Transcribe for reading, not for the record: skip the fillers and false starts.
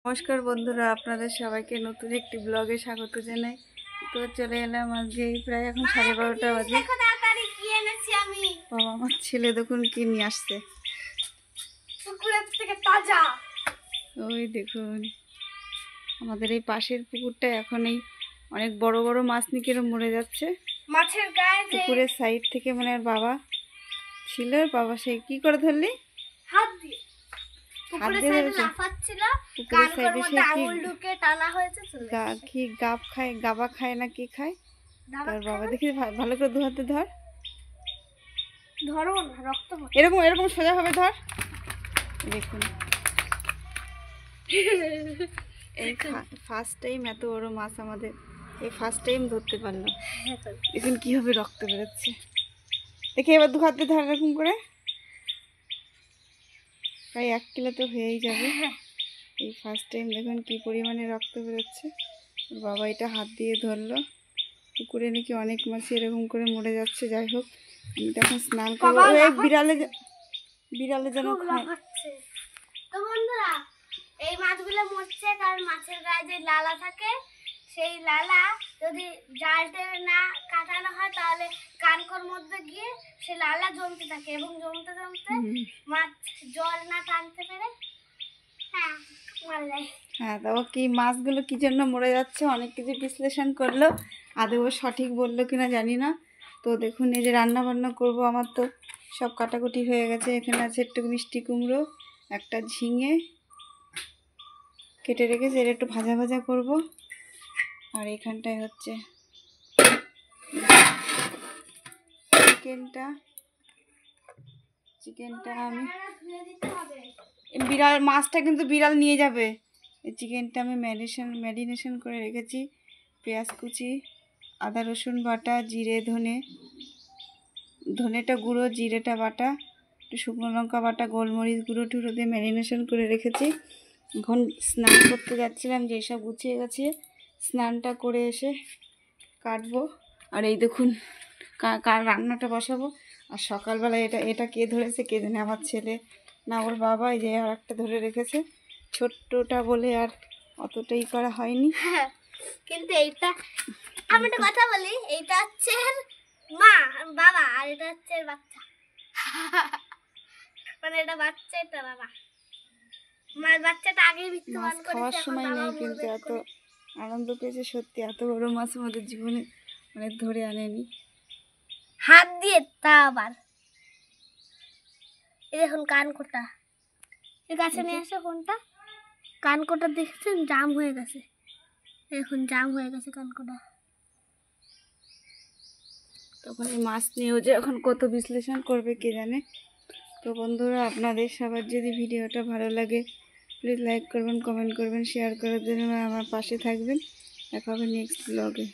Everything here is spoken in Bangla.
নমস্কার বন্ধুরা, আপনাদের সবাইকে নতুন একটি ব্লগে স্বাগত জানাই। তো চলে এলাম আজকে প্রায় এখন 12:30 বাজে। বাবা আমার ছেলে দেখুন কি নিয়ে আসছে, ওই দেখুন আমাদের এই পাশের পুকুরটা এখন এই অনেক বড় বড় মাছ নিকেরও মরে যাচ্ছে। মাছের গায়ে পুকুরের সাইড থেকে মানে আর বাবা ছিল, বাবা সেই কি করে ধরলি, হাত দিয়ে পুকুরের সাইডে লাফাচ্ছিল, কানকর মধ্যে আঙুল ঢুকে টানা হয়েছে। কি গাব খায়, গাবা খায় না কি খায় তার বাবা, দেখি ভালো করে দু হাতে ধর, ধরো না, রক্ত এরকম এরকম সোজা হবে ধর। দেখুন এই ফার্স্ট টাইম এত বড় মাছ আমাদের, এই ফার্স্ট টাইম ধরতে পারলাম। দেখুন কীভাবে রক্ত বেরোচ্ছে, দেখি এবার দু হাতে ধর এরকম করে, প্রায় 1 কিলো তো হয়েই যাবে। এই ফার্স্ট টাইম দেখুন কি পরিমাণে রক্ত বেরোচ্ছে। বাবা এটা হাত দিয়ে ধরলো, পুকুরে নাকি অনেক মাছই এরকম করে মরে যাচ্ছে। যাই হোক, আমি তখন স্নান করবো, বিড়ালে যেন খায়। তো বন্ধুরা, এই মাছগুলো মরছে কারণ মাছের গায়ে যে লালা থাকে, সেই লালা যদি জালটা না কাটানো হয় তাহলে কানকর মধ্যে গিয়ে সেই লালা জমতে থাকে এবং জমতে জমতে মাছ জল না টানতে পেরে মারা যায়। হ্যাঁ, তো কি মাছগুলো কি জন্য মরে যাচ্ছে অনেক কিছু বিশ্লেষণ করলো, আদৌ সঠিক বললো কিনা জানি না। তো দেখুন এই যে রান্না বান্না করবো, আমার তো সব কাটাকুটি হয়ে গেছে। এখানে আছে একটু মিষ্টি কুমড়ো, একটা ঝিঙে কেটে রেখেছি, এর একটু ভাজা ভাজা করব। আর এখানটায় হচ্ছে চিকেনটা আমি বিড়াল, মাছটা কিন্তু বিড়াল নিয়ে যাবে। এই চিকেনটা আমি ম্যারিনেশন করে রেখেছি। পেঁয়াজ কুচি, আদা রসুন বাটা, জিরে ধনেটা গুঁড়ো, জিরেটা বাটা, একটু শুকনো লঙ্কা বাটা, গোলমরিচ গুঁড়ো টুড়ো দিয়ে ম্যারিনেশন করে রেখেছি। এখন স্নান করতে যাচ্ছিলাম, যে সব গুছিয়ে গেছে, স্নানটা করে এসে কাটবো। আর এই দেখুন রান্নাটা বসাবো। আর সকালবেলা এটা কে ধরেছে কে জানে, আমার ছেলে না ওর বাবা, এই যে আর একটা ধরে রেখেছে, ছোট্টটা বলে আর অতটাই করা হয়নি। কিন্তু এইটা আমি একটা কথা বলি, এইটা হচ্ছে মা বাবা আর এটা হচ্ছে বাচ্চা, মানে এটা বাচ্চা এটা বাবা। মার বাচ্চাটা আগে মৃত্যুবরণ করেছে, খাওয়ার সময় নেই, কিন্তু এত আনন্দ পেয়েছে সত্যি। এত বড় মাছ আমাদের জীবনে মানে ধরে আনেনি হাত দিয়ে, তা আবার এই দেখুন কানকোটা, এর কাছে নিয়ে আসে ফোনটা। কানকোটা দেখছেন জাম হয়ে গেছে, এখন জাম হয়ে গেছে কানকোটা। তখন এই মাছ নিয়েও যে এখন কত বিশ্লেষণ করবে কে জানে। তো বন্ধুরা, আপনাদের সবার যদি ভিডিওটা ভালো লাগে প্লিজ লাইক করবেন, কমেন্ট করবেন, শেয়ার করার জন্য আমার পাশে থাকবেন। দেখা হবে নেক্সট ব্লগে।